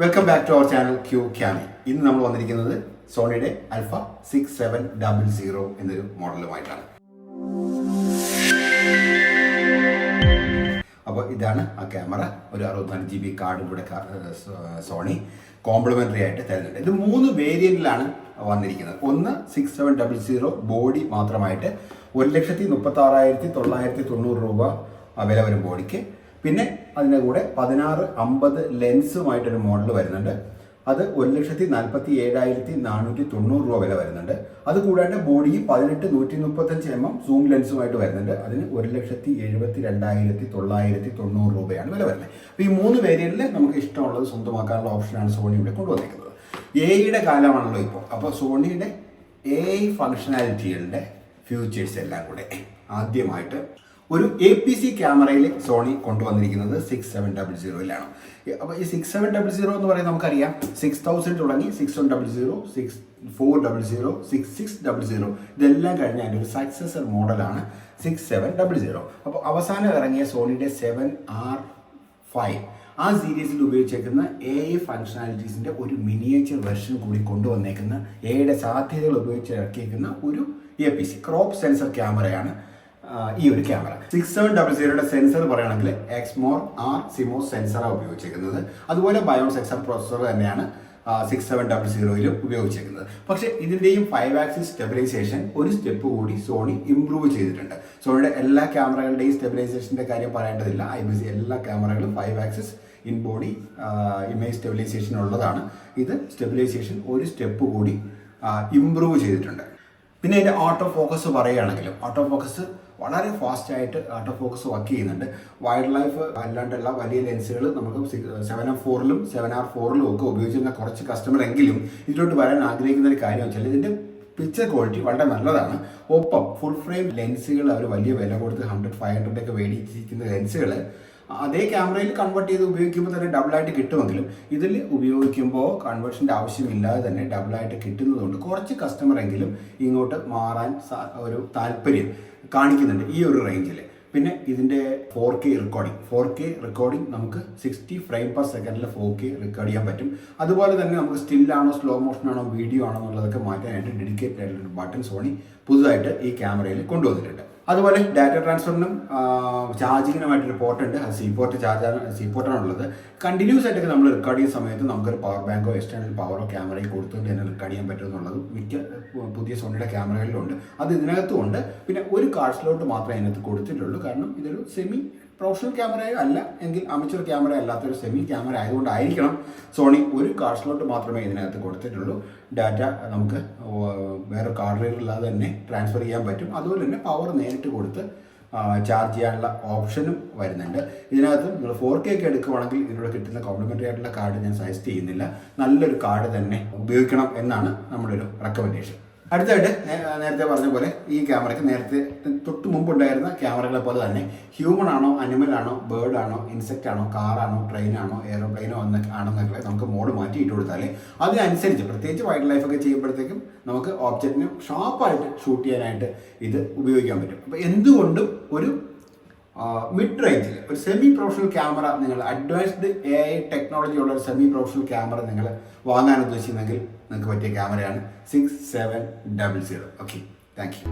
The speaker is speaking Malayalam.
Welcome back to our channel ക്യൂ ക്യാമി. ഇന്ന് നമ്മൾ വന്നിരിക്കുന്നത് സോണിയുടെ ആൽഫ 6700 എന്നൊരു മോഡലുമായിട്ടാണ്. അപ്പോൾ ഇതാണ് ആ ക്യാമറ. ഒരു 64 GB കാർഡ് കൂടെ സോണി കോംപ്ലിമെൻ്ററി ആയിട്ട് തരുന്നുണ്ട്. ഇത് 3 വേരിയന്റിലാണ് വന്നിരിക്കുന്നത്. ഒന്ന് 6700 ബോഡി മാത്രമായിട്ട് 1,36,990 രൂപ വില വരും ബോഡിക്ക്. പിന്നെ അതിൻ്റെ കൂടെ 1650 ലെൻസുമായിട്ടൊരു മോഡൽ വരുന്നുണ്ട്. അത് 1,47,490 രൂപ വില വരുന്നുണ്ട്. അത് കൂടാണ്ട് ബോഡി 18-135 mm സൂം ലെൻസുമായിട്ട് വരുന്നുണ്ട്. അതിന് 1,72,990 രൂപയാണ് വില വരുന്നത്. അപ്പോൾ ഈ 3 വേരിയന്റിൽ നമുക്ക് ഇഷ്ടമുള്ളത് സ്വന്തമാക്കാനുള്ള ഓപ്ഷനാണ് സോണി ഇവിടെ കൊണ്ടുവന്നിരിക്കുന്നത്. എയുടെ കാലമാണല്ലോ ഇപ്പോൾ. അപ്പോൾ സോണിയുടെ AI ഫങ്ഷനാലിറ്റികളുടെ ഫ്യൂച്ചേഴ്സ് എല്ലാം കൂടെ ആദ്യമായിട്ട് ഒരു APC ക്യാമറയിൽ സോണി കൊണ്ടുവന്നിരിക്കുന്നത് 6700-ലാണ്. അപ്പോൾ ഈ 6700 എന്ന് പറയുന്നത് നമുക്കറിയാം 6000 തുടങ്ങി 6100, 6400, 6600 ഇതെല്ലാം കഴിഞ്ഞ അതിൻ്റെ ഒരു സക്സസർ മോഡലാണ് 6700. അപ്പോൾ അവസാനം ഇറങ്ങിയ സോണിയുടെ 7R5 ആ സീരീസിൽ ഉപയോഗിച്ചേക്കുന്ന AI ഫങ്ഷനാലിറ്റീസിൻ്റെ ഒരു മിനിയേച്ചർ വെർഷൻ കൂടി കൊണ്ടുവന്നേക്കുന്ന AIയുടെ സാധ്യതകൾ ഉപയോഗിച്ച് ഇറക്കിയേക്കുന്ന ഒരു APC ക്രോപ്പ് സെൻസർ ക്യാമറയാണ് ഈ ഒരു ക്യാമറ. 6700യുടെ സെൻസർ പറയുകയാണെങ്കിൽ എക്സ്മോർ R CMOS സെൻസറാണ് ഉപയോഗിച്ചിരിക്കുന്നത്. അതുപോലെ ബയോൺസ് XR പ്രോസസ്സർ തന്നെയാണ് 6700യിലും ഉപയോഗിച്ചിരിക്കുന്നത്. പക്ഷേ ഇതിൻ്റെയും 5 ആക്സിസ് സ്റ്റെബിലൈസേഷൻ ഒരു സ്റ്റെപ്പ് കൂടി സോണി ഇംപ്രൂവ് ചെയ്തിട്ടുണ്ട്. സോണിയുടെ എല്ലാ ക്യാമറകളുടെയും സ്റ്റെബിലൈസേഷൻ്റെ കാര്യം പറയേണ്ടതില്ല. IBC എല്ലാ ക്യാമറകളും 5 axis in body image stabilisation ഉള്ളതാണ്. ഇത് സ്റ്റെബിലൈസേഷൻ ഒരു സ്റ്റെപ്പ് കൂടി ഇംപ്രൂവ് ചെയ്തിട്ടുണ്ട്. പിന്നെ ഇതിൻ്റെ ഓട്ടോ ഫോക്കസ് പറയുകയാണെങ്കിലും ഓട്ടോ ഫോക്കസ് വളരെ ഫാസ്റ്റായിട്ട് ഓട്ടോ ഫോക്കസ് വർക്ക് ചെയ്യുന്നുണ്ട്. വൈൽഡ് ലൈഫ് അല്ലാണ്ടുള്ള വലിയ ലെൻസുകൾ നമുക്ക് 7M4ലും 7R4ലും ഒക്കെ ഉപയോഗിച്ചിരുന്ന കുറച്ച് കസ്റ്റമർ എങ്കിലും ഇതിലോട്ട് വരാൻ ആഗ്രഹിക്കുന്ന ഒരു കാര്യം വെച്ചാൽ ഇതിൻ്റെ പിക്ചർ ക്വാളിറ്റി വളരെ നല്ലതാണ്. ഒപ്പം ഫുൾ ഫ്രെയിം ലെൻസുകൾ അവർ വലിയ വില കൊടുത്ത് 100-500 ഒക്കെ മേടിച്ചിരിക്കുന്ന ലെൻസുകൾ അതേ ക്യാമറയിൽ കൺവേർട്ട് ചെയ്ത് ഉപയോഗിക്കുമ്പോൾ തന്നെ ഡബിളായിട്ട് കിട്ടുമെങ്കിലും ഇതിൽ ഉപയോഗിക്കുമ്പോൾ കൺവേർഷൻ്റെ ആവശ്യമില്ലാതെ തന്നെ ഡബിളായിട്ട് കിട്ടുന്നതുകൊണ്ട് കുറച്ച് കസ്റ്റമറെങ്കിലും ഇങ്ങോട്ട് മാറാൻ ഒരു താല്പര്യം കാണിക്കുന്നുണ്ട് ഈ ഒരു റേഞ്ചിൽ. പിന്നെ ഇതിൻ്റെ 4K റെക്കോർഡിംഗ് നമുക്ക് 60 ഫ്രെയിം പെർ സെക്കൻഡിൽ 4K റെക്കോർഡ് ചെയ്യാൻ പറ്റും. അതുപോലെ തന്നെ നമുക്ക് സ്റ്റില്ലാണോ സ്ലോ മോഷനാണോ വീഡിയോ ആണോ എന്നുള്ളതൊക്കെ മാറ്റാനായിട്ട് ഡെഡിക്കേറ്റഡ് ആയിട്ടുള്ള ബട്ടൺ സോണി പുതുതായിട്ട് ഈ ക്യാമറയിൽ കൊണ്ടുവന്നിട്ടുണ്ട്. അതുപോലെ ഡാറ്റ ട്രാൻസ്ഫറിനും ചാർജിങ്ങിനുമായിട്ടൊരു പോർട്ട് ഉണ്ട്. അത് സീപോർട്ടാണുള്ളത്. കണ്ടിന്യൂസ് ആയിട്ടൊക്കെ നമ്മൾ റെക്കോർഡ് ചെയ്യുന്ന സമയത്ത് നമുക്കൊരു പവർ ബാങ്കോ എക്സ്റ്റേണൽ പവറോ ക്യാമറയിൽ കൊടുത്തുകൊണ്ട് തന്നെ റെക്കോർഡ് ചെയ്യാൻ പറ്റുമെന്നുള്ളത് മിക്ക പുതിയ സോണിയുടെ ക്യാമറകളിലുണ്ട്. അത് ഇതിനകത്തും ഉണ്ട്. പിന്നെ ഒരു കാർഡ് സ്ലോട്ട് മാത്രമേ അതിനകത്ത് കൊടുത്തിട്ടുള്ളൂ. കാരണം ഇതൊരു സെമി പ്രൊഫഷണൽ ക്യാമറ അല്ല എങ്കിൽ അമച്വർ ക്യാമറ അല്ലാത്തൊരു സെമി ക്യാമറ ആയതുകൊണ്ടായിരിക്കണം സോണി ഒരു കാർഡ് സ്ലോട്ട് മാത്രമേ ഇതിനകത്ത് കൊടുത്തിട്ടുള്ളൂ. ഡാറ്റ നമുക്ക് വേറെ കാർഡ് റീഡർ ഇല്ലാതെ തന്നെ ട്രാൻസ്ഫർ ചെയ്യാൻ പറ്റും. അതുപോലെ തന്നെ പവർ നേരിട്ട് കൊടുത്ത് ചാർജ് ചെയ്യാനുള്ള ഓപ്ഷനും വരുന്നുണ്ട്. ഇതിനകത്ത് നിങ്ങൾ 4K ഒക്കെ എടുക്കുവാണെങ്കിൽ ഇതിലൂടെ കിട്ടുന്ന കോംപ്ലിമെൻ്ററി ആയിട്ടുള്ള കാർഡ് ഞാൻ സജസ്റ്റ് ചെയ്യുന്നില്ല. നല്ലൊരു കാർഡ് തന്നെ ഉപയോഗിക്കണം എന്നാണ് നമ്മുടെ ഒരു റെക്കമെൻഡേഷൻ. അടുത്തായിട്ട് നേരത്തെ പറഞ്ഞ പോലെ ഈ ക്യാമറയ്ക്ക് നേരത്തെ തൊട്ട് മുമ്പുണ്ടായിരുന്ന ക്യാമറകളെ പോലെ തന്നെ ഹ്യൂമൺ ആണോ അനിമൽ ആണോ ബേർഡ് ആണോ ഇൻസെക്റ്റ് ആണോ കാറാണോ ട്രെയിനാണോ എയറോപ്ലെയിനോ ആണെന്നൊക്കെ നമുക്ക് മോഡ് മാറ്റിയിട്ട് കൊടുത്താൽ അതിനനുസരിച്ച് പ്രത്യേകിച്ച് വൈൽഡ് ലൈഫൊക്കെ ചെയ്യുമ്പോഴത്തേക്കും നമുക്ക് ഓബ്ജക്റ്റിനെ ഷാർപ്പായിട്ട് ഷൂട്ട് ചെയ്യാനായിട്ട് ഇത് ഉപയോഗിക്കാൻ പറ്റും. അപ്പോൾ എന്തുകൊണ്ടും ഒരു മിഡ് റേഞ്ചിൽ ഒരു സെമി പ്രൊഫഷണൽ ക്യാമറ നിങ്ങൾ അഡ്വാൻസ്ഡ് AI ടെക്നോളജി ഉള്ള ഒരു സെമി പ്രൊഫഷണൽ ക്യാമറ നിങ്ങൾ വാങ്ങാൻ ഉദ്ദേശിക്കുന്നെങ്കിൽ നിങ്ങൾക്ക് പറ്റിയ ക്യാമറയാണ് 6700. Okay, thank you.